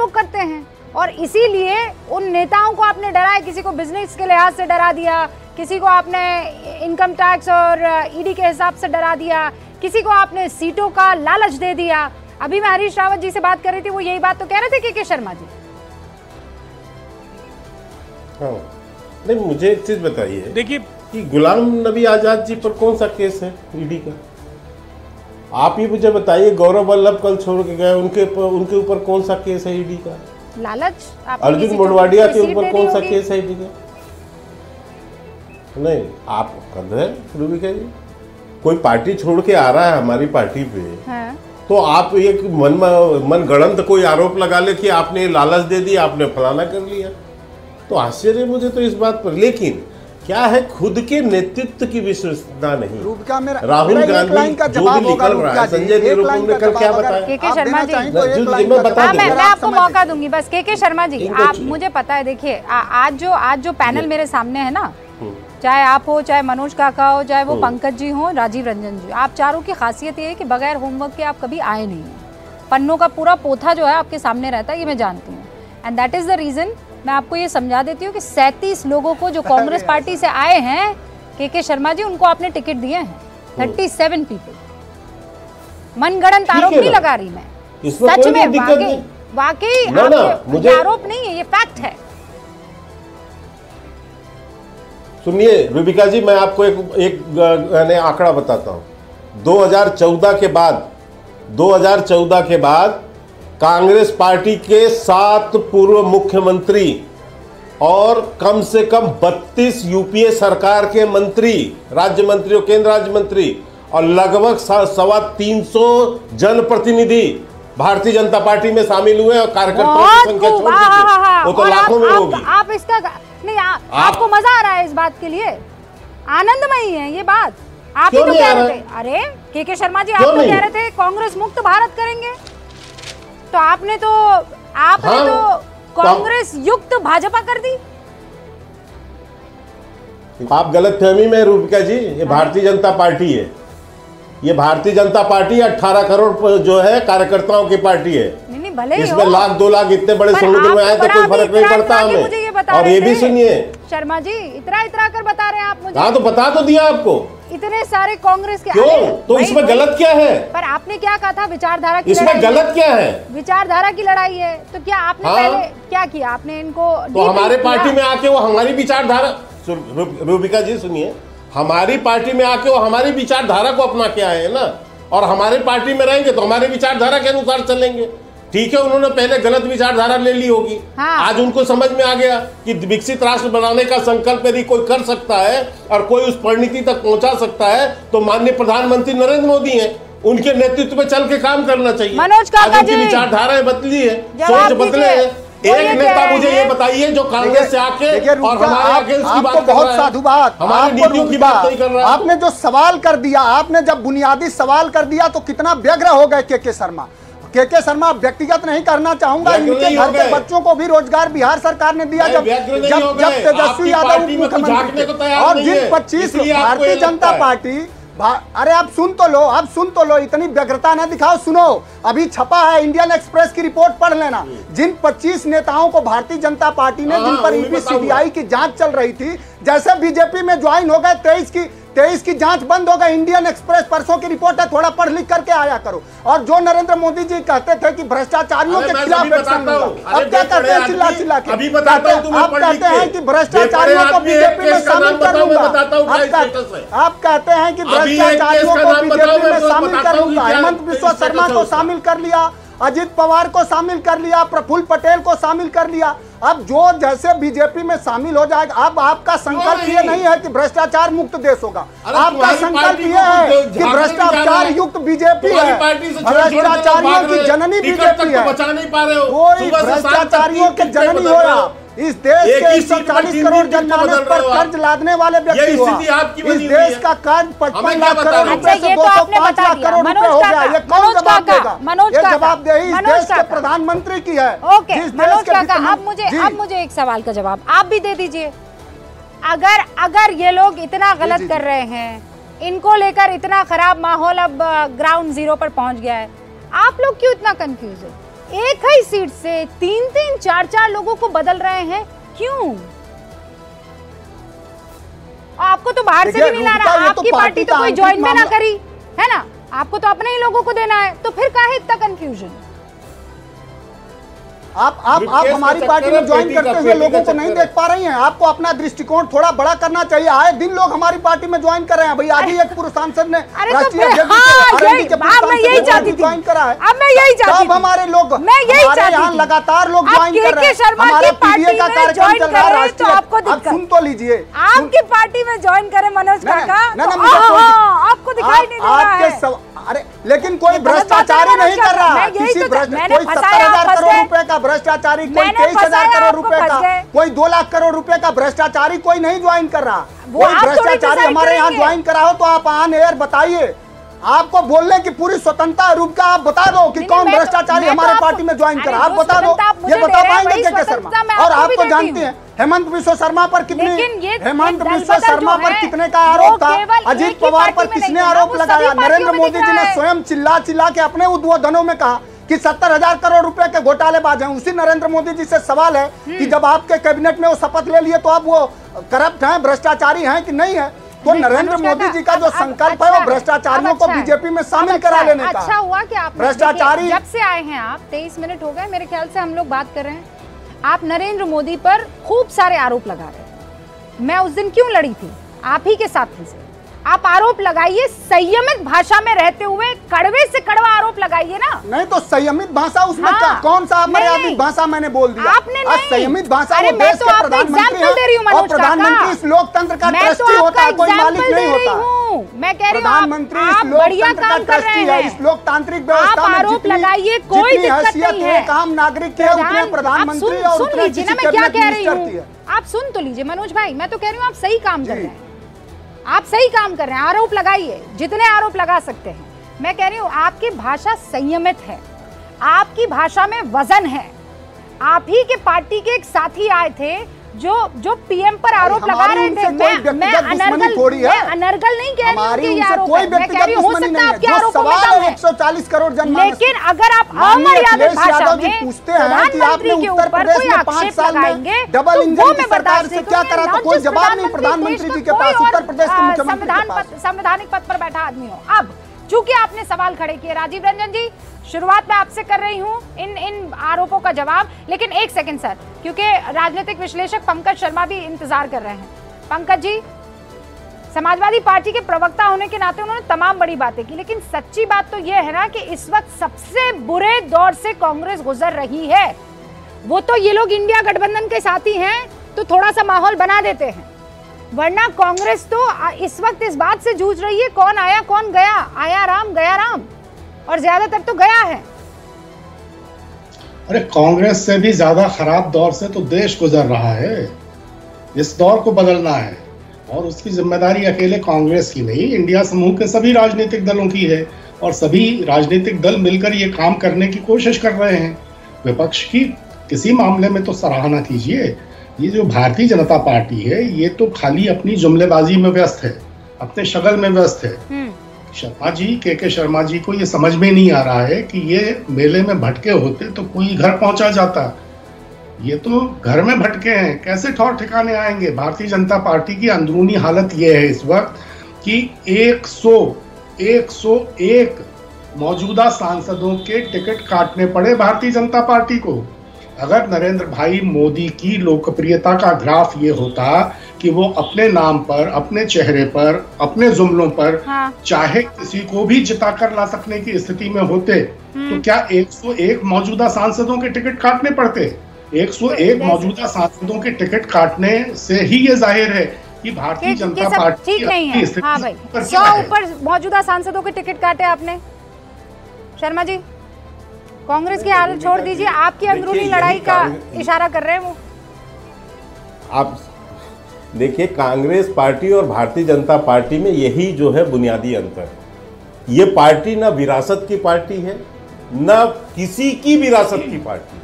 लोग करते हैं। और इसीलिए उन नेताओं को आपने डराया, किसी को बिजनेस के लिहाज से डरा दिया, किसी को आपने इनकम टैक्स और ईडी के हिसाब से डरा दिया, किसी को आपने सीटों का लालच दे दिया। अभी मैं हरीश रावत जी से बात कर रही थी, वो यही बात तो कह रहे थे के शर्मा जी। हाँ, नहीं मुझे एक चीज बताइए, देखिए कि गुलाम नबी आजाद जी पर कौन सा केस है ईडी का? आप ही मुझे बताइए। गौरव वल्लभ कल छोड़ के गए, उनके ऊपर कौन सा केस है ईडी का? लालच। अर्जुन मोडवाडिया के ऊपर कौन सा केस है ईडी का? नहीं, आप कर रहे हैं रूबिका जी, कोई पार्टी छोड़ के आ रहा है हमारी पार्टी पे, हाँ। तो आप एक मन गढ़ंत कोई आरोप लगा ले कि आपने लालच दे दिया, आपने फलाना कर लिया, तो आश्चर्य मुझे तो इस बात पर। लेकिन क्या है, खुद के नेतृत्व की विश्वसनीयता नहीं। राहुल गांधी जो भी निकल रहा है, संजय निरुपम ने कल क्या बताया? के शर्मा जी, मैं आपको मौका दूंगी बस। के शर्मा जी, आप, मुझे पता है, देखिए आज जो पैनल मेरे सामने है ना, चाहे आप हो, चाहे मनोज काका हो, चाहे वो पंकज जी हो, राजीव रंजन जी, आप चारों की खासियत ये है कि बगैर होमवर्क के आप कभी आए नहीं हैं। पन्नों का पूरा पोथा जो है आपके सामने रहता है, ये मैं जानती हूँ। And that is the reason मैं आपको ये समझा देती हूँ कि 37 लोगों को जो कांग्रेस पार्टी से आए हैं, के शर्मा जी, उनको आपने टिकट दिए हैं। 37 पीपल। मनगढ़ंत आरोप नहीं लगा रही मैं, सच में वाकई आरोप नहीं है, ये फैक्ट है। सुनिए रूबिका जी, मैं आपको एक आंकड़ा बताता हूं। 2014 के बाद कांग्रेस पार्टी के 7 पूर्व मुख्यमंत्री और कम से कम 32 यूपीए सरकार के मंत्री, राज्य मंत्री और केंद्र राज्य मंत्री, और लगभग 325 जनप्रतिनिधि भारतीय जनता पार्टी में शामिल हुए, और कार्यकर्ताओं की संख्या छोड़ दीजिए, वो तो लाखों में होगी। आप इसका नहीं, आपको मजा आ रहा है इस बात के लिए? आनंदमयी है ये बात। आप ही तो कह रहे थे, अरे के शर्मा जी, आप तो कह रहे थे कांग्रेस मुक्त भारत करेंगे, तो आपने तो कांग्रेस युक्त भाजपा कर दी। आप गलतफहमी में रूबिका जी, ये भारतीय जनता पार्टी है। ये भारतीय जनता पार्टी 18 करोड़ जो है कार्यकर्ताओं की पार्टी है। नहीं, भले ही इसमें 1 लाख 2 लाख इतने बड़े समुद्र में आए तो कोई फर्क नहीं पड़ता हमें। और ये भी सुनिए शर्मा जी, इतरा कर बता रहे हैं आप मुझे। हाँ, तो बता तो दिया आपको। इतने सारे कांग्रेस के, क्यों? तो इसमें गलत क्या है? पर आपने क्या कहा था, विचारधारा की इसमें गलत क्या है? विचारधारा की लड़ाई है, तो क्या आपने पहले क्या किया? आपने इनको तो हमारे पार्टी में आके वो हमारी विचारधारा, रूबिका जी सुनिए, हमारी पार्टी में आके वो हमारी विचारधारा को अपना के आए हैं ना, और हमारे पार्टी में रहेंगे तो हमारी विचारधारा के अनुसार चलेंगे। ठीक है, उन्होंने पहले गलत विचारधारा ले ली होगी, हाँ। आज उनको समझ में आ गया कि विकसित राष्ट्र बनाने का संकल्प यदि कोई कर सकता है और कोई उस परिणति तक पहुंचा सकता है तो माननीय प्रधानमंत्री नरेंद्र मोदी हैं, उनके नेतृत्व में चल के काम करना चाहिए। मनोज काका जी, विचारधाराएं बदली है, सोच बदले है। एक नेता मुझे ये बताइए जो कांग्रेस से आके और हमारे आगे उसकी बात कर बहुत साधुवाद, हमारी नीतियों की बात नहीं कर रहा है। आपने जो सवाल कर दिया, आपने जब बुनियादी सवाल कर दिया तो कितना व्यग्र हो गए के शर्मा। के शर्मा, व्यक्तिगत नहीं करना चाहूंगा, इनके घर के बच्चों को भी रोजगार बिहार सरकार ने दिया जब तेजस्वी यादव मुख्यमंत्री, और जिन 25 भारतीय जनता पार्टी, अरे आप सुन तो लो, इतनी व्यग्रता न दिखाओ। सुनो, अभी छपा है, इंडियन एक्सप्रेस की रिपोर्ट पढ़ लेना। जिन 25 नेताओं को भारतीय जनता पार्टी ने, जिन पर ईडी सीबीआई की जांच चल रही थी, जैसे बीजेपी में ज्वाइन हो गए, 23 की जांच बंद हो गई। इंडियन एक्सप्रेस परसों की रिपोर्ट है, थोड़ा पढ़ लिख करके आया करो। और जो नरेंद्र मोदी जी कहते थे कि भ्रष्टाचारियों के खिलाफ एक्शन लूंगा, अब क्या करते हैं चिल्ला के? आप कहते हैं कि भ्रष्टाचारियों को बीजेपी में शामिल कर लूंगा। आप कहते हैं कि भ्रष्टाचारियों को बीजेपी में शामिल कर लूंगा। हेमंत बिस्वा शर्मा को शामिल कर लिया, अजित पवार को शामिल कर लिया, प्रफुल्ल पटेल को शामिल कर लिया। अब जो जैसे बीजेपी में शामिल हो जाएगा, अब आपका संकल्प ये नहीं है कि भ्रष्टाचार मुक्त देश होगा, आपका संकल्प ये है कि भ्रष्टाचार युक्त बीजेपी है, भ्रष्टाचारियों की जननी बीजेपी है। कोई भ्रष्टाचारियों के जननी हो आप, इस देश के 140 करोड़ जनमानस पर कर्ज लादने वाले व्यक्ति हुआ। इस देश का कर्ज 55 लाख करोड़ रुपए से 205 लाख करोड़ रुपए हो गया। ये कौन जवाब देगा? ये जवाबदेही इस देश के प्रधानमंत्री की है। ओके मनोज काका, अब मुझे एक सवाल का जवाब आप भी दे दीजिए। अगर ये लोग इतना गलत कर रहे हैं, इनको लेकर इतना खराब माहौल अब ग्राउंड जीरो पर पहुंच गया है, आप लोग क्यों इतना कंफ्यूज है? एक ही सीट से 3-3, 4-4 लोगों को बदल रहे हैं, क्यों? आपको तो बाहर से भी नहीं ला रहा, आपकी पार्टी तो कोई ज्वाइन भी ना करी है ना, आपको तो अपने ही लोगों को देना है, तो फिर काहे इतना कंफ्यूजन? आप हमारी पार्टी में ज्वाइन करते हुए लोगों को नहीं देख पा रही हैं। आपको अपना दृष्टिकोण थोड़ा बड़ा करना चाहिए। आए दिन लोग हमारी पार्टी में ज्वाइन कर रहे हैं। भाई आज ही एक पूर्व सांसद ने राष्ट्रीय ज्वाइन करा है। अब मैं यही चाहती हूं हमारे लोग, मैं यही चाहती यहाँ लगातार लोग ज्वाइन कर रहे हैं। हमारे पीडीए का कार्यक्रम चल रहा है राष्ट्रीय, आप सुन तो लीजिए। आपकी पार्टी में ज्वाइन करे मनोज काका, आपको दिखाई नहीं दे रहा है। अरे लेकिन कोई भ्रष्टाचारी नहीं कर रहा, किसी कोई 70,000 करोड़ रुपए का भ्रष्टाचारी, कोई 23,000 करोड़ रुपए का, कोई 2 लाख करोड़ रुपए का भ्रष्टाचारी कोई नहीं ज्वाइन कर रहा। कोई भ्रष्टाचारी हमारे यहाँ ज्वाइन करा हो तो आप ऑन एयर बताइए। आपको बोलने की पूरी स्वतंत्रता रूप का, आप बता दो कि कौन भ्रष्टाचारी हमारे पार्टी में ज्वाइन करा, आप बता दो। ये बता पाएंगे के शर्मा? और आप तो जानते हैं हेमंत बिस्वा शर्मा पर कितने का आरोप था, अजीत पवार पर किसने आरोप लगाया? नरेंद्र मोदी जी ने स्वयं चिल्ला चिल्ला के अपने उद्बोधनों में कहा कि 70,000 करोड़ रुपए के घोटालेबाज हैं। उसी नरेंद्र मोदी जी से सवाल है कि जब आपके कैबिनेट में वो शपथ ले लिए तो अब वो करप्ट हैं, भ्रष्टाचारी हैं कि नहीं है? तो नरेंद्र मोदी जी का जो संकल्प है वो भ्रष्टाचारियों को बीजेपी में शामिल करा लेने का। अच्छा हुआ कि आप भ्रष्टाचारी, जब से आए हैं आप 23 मिनट हो गए मेरे ख्याल से हम लोग बात कर रहे हैं, आप नरेंद्र मोदी पर खूब सारे आरोप लगा रहे हैं। मैं उस दिन क्यों लड़ी थी आप ही के साथी से? आप आरोप लगाइए, संयमित भाषा में रहते हुए कड़वे से कड़वा आरोप लगाइए ना। नहीं तो संयमित भाषा उसमें कौन सा मर्यादित भाषा मैंने बोल दिया? आपने नहीं। संयमित भाषा वो देश के प्रधानमंत्री हैं और प्रधानमंत्री इस लोकतंत्र का ट्रस्टी होता है, कोई मालिक नहीं होता। मैं कह रही हूँ प्रधानमंत्री इस लोकतंत्र का ट्रस्टी है। इस लोकतांत्रिक व्यवस्था में जितनी हैसियत है एक आम नागरिक की, उतने प्रधानमंत्री और उतने किसी कैबिनेट मिनिस्टर की है। आप सुन तो लीजिए मनोज भाई, मैं तो कह रही हूँ आप सही काम कर रहे हैं, आप सही काम कर रहे हैं। आरोप लगाइए, जितने आरोप लगा सकते हैं। मैं कह रही हूँ आपकी भाषा संयमित है, आपकी भाषा में वजन है। आप ही के पार्टी के एक साथी आए थे जो पीएम पर आरोप लगा रहे थे। मैं अनर्गल नहीं कह रही हूँ, मैं कह रही हूँ हो सकता है आपके आरोपों में दम है। 140 करोड़ लेकिन अगर आप अमर्यादित भाषा में प्रधानमंत्री के ऊपर कोई आक्षेप लगाएंगे तो वो मैं बर्दाश्त नहीं करूंगी। कोई जवाब नहीं प्रधानमंत्री जी के पास, उत्तर प्रदेश के मुख्यमंत्री के पास, संवैधानिक पद पर बैठा आदमी हो। अब चूंकि आपने सवाल खड़े किए, राजीव रंजन जी शुरुआत में आपसे कर रही हूं इन आरोपों का जवाब, लेकिन एक सेकंड सर, क्योंकि राजनीतिक विश्लेषक पंकज शर्मा भी इंतजार कर रहे हैं। पंकज जी, समाजवादी पार्टी के प्रवक्ता होने के नाते उन्होंने तमाम बड़ी बातें की, लेकिन सच्ची बात तो यह है ना कि इस वक्त सबसे बुरे दौर से कांग्रेस गुजर रही है। वो तो ये लोग इंडिया गठबंधन के साथी हैं तो थोड़ा सा माहौल बना देते हैं, वरना कांग्रेस तो इस वक्त इस बात से जूझ रही है कौन आया कौन गया, आया राम गया राम, और ज्यादातर तो गया है। अरे कांग्रेस से भी ज्यादा खराब दौर से तो देश गुजर रहा है। इस दौर को बदलना है और उसकी जिम्मेदारी अकेले कांग्रेस की नहीं, इंडिया समूह के सभी राजनीतिक दलों की है और सभी राजनीतिक दल मिलकर ये काम करने की कोशिश कर रहे हैं। विपक्ष की किसी मामले में तो सराहना कीजिए। ये जो भारतीय जनता पार्टी है ये तो खाली अपनी जुमलेबाजी में व्यस्त है, अपने शगल में व्यस्त है। शर्मा जी, के शर्मा जी को ये समझ में नहीं आ रहा है कि ये मेले में भटके होते तो कोई घर पहुंचा जाता, ये तो घर में भटके हैं, कैसे ठौर ठिकाने आएंगे। भारतीय जनता पार्टी की अंदरूनी हालत ये है इस वक्त कि 101 मौजूदा सांसदों के टिकट काटने पड़े भारतीय जनता पार्टी को। अगर नरेंद्र भाई मोदी की लोकप्रियता का ग्राफ ये होता कि वो अपने नाम पर, अपने चेहरे पर, अपने जुमलों पर चाहे किसी को भी जिता कर ला सकने की स्थिति में होते तो क्या 101 मौजूदा सांसदों के टिकट काटने पड़ते? 101 मौजूदा सांसदों के टिकट काटने से ही ये जाहिर है कि भारतीय जनता पार्टी ठीक नहीं है। हाँ भाई, 100 ऊपर मौजूदा सांसदों के टिकट काटे आपने। शर्मा जी, कांग्रेस की हालत छोड़ दीजिए, आपकी अंदरूनी लड़ाई का इशारा कर रहे हैं वो। आप देखिए, कांग्रेस पार्टी और भारतीय जनता पार्टी में यही जो है बुनियादी अंतर है। ये पार्टी ना विरासत की पार्टी है, ना किसी की विरासत की पार्टी।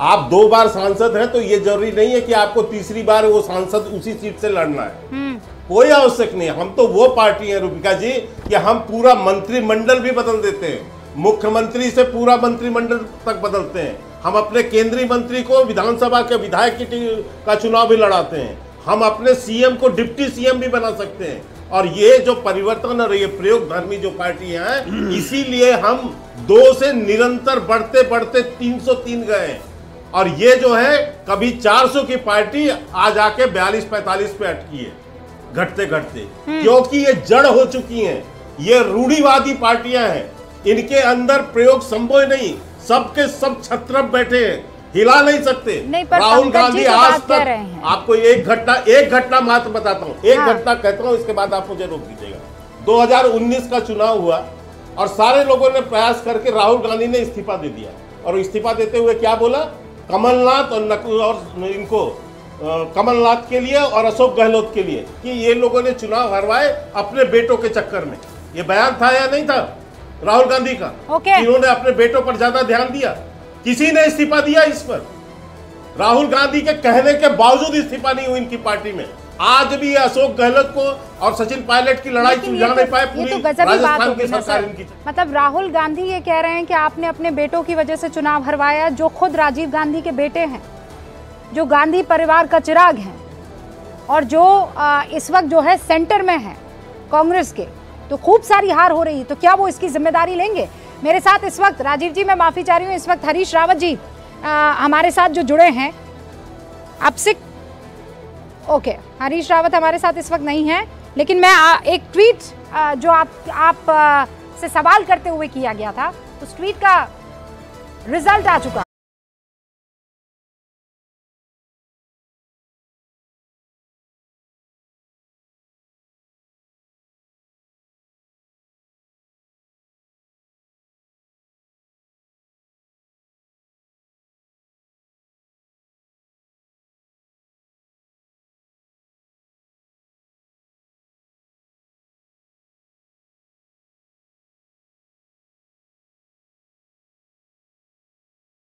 आप 2 बार सांसद हैं तो ये जरूरी नहीं है कि आपको तीसरी बार वो सांसद उसी सीट से लड़ना है, कोई आवश्यक नहीं। हम तो वो पार्टी है रूबिका जी कि हम पूरा मंत्रिमंडल भी बदल देते हैं, मुख्यमंत्री से पूरा मंत्रिमंडल तक बदलते हैं। हम अपने केंद्रीय मंत्री को विधानसभा के विधायक का चुनाव भी लड़ाते हैं। हम अपने सीएम को डिप्टी सीएम भी बना सकते हैं। और ये जो परिवर्तन और ये प्रयोग धर्मी जो पार्टियां हैं, इसीलिए हम 2 से निरंतर बढ़ते बढ़ते 303 गए हैं। और ये जो है कभी 400 की पार्टी आज आके 42-45 पे अटकी है, घटते घटते, क्योंकि ये जड़ हो चुकी हैं। ये रूढ़िवादी पार्टियां हैं, इनके अंदर प्रयोग संभव नहीं, सबके सब छत्रप बैठे हैं, हिला नहीं सकते। राहुल गांधी आज तक आपको एक घटना मात्र बताता हूँ, एक घटना कहता हूँ, इसके बाद आप मुझे रोक दीजिएगा। 2019 का चुनाव हुआ और सारे लोगों ने प्रयास करके राहुल गांधी ने इस्तीफा दे दिया। और इस्तीफा देते हुए क्या बोला, कमलनाथ और इनको कमलनाथ के लिए और अशोक गहलोत के लिए कि ये लोगों ने चुनाव हरवाए अपने बेटों के चक्कर में। ये बयान था या नहीं था राहुल गांधी का? इन्होंने अपने बेटों पर ज्यादा ध्यान दिया। किसी ने इस्तीफा दिया इस पर? राहुल गांधी के कहने के बावजूद इस्तीफा नहीं हुई इनकी पार्टी में। आज भी अशोक गहलोत को और सचिन पायलट की लड़ाई सुलझा नहीं पाए पूरी राजस्थान की सरकार इनकी। मतलब राहुल गांधी ये कह रहे हैं कि आपने अपने बेटों की वजह से चुनाव हरवाया, जो खुद राजीव गांधी के बेटे हैं, जो गांधी परिवार का चिराग हैं और जो इस वक्त जो है सेंटर में है कांग्रेस के, तो खूब सारी हार हो रही है, तो क्या वो इसकी जिम्मेदारी लेंगे? मेरे साथ इस वक्त, राजीव जी मैं माफी चाह रही हूँ, इस वक्त हरीश रावत जी हमारे साथ जो जुड़े हैं आपसे। ओके, हरीश रावत हमारे साथ इस वक्त नहीं है, लेकिन मैं एक ट्वीट जो आप से सवाल करते हुए किया गया था, उस ट्वीट का रिजल्ट आ चुका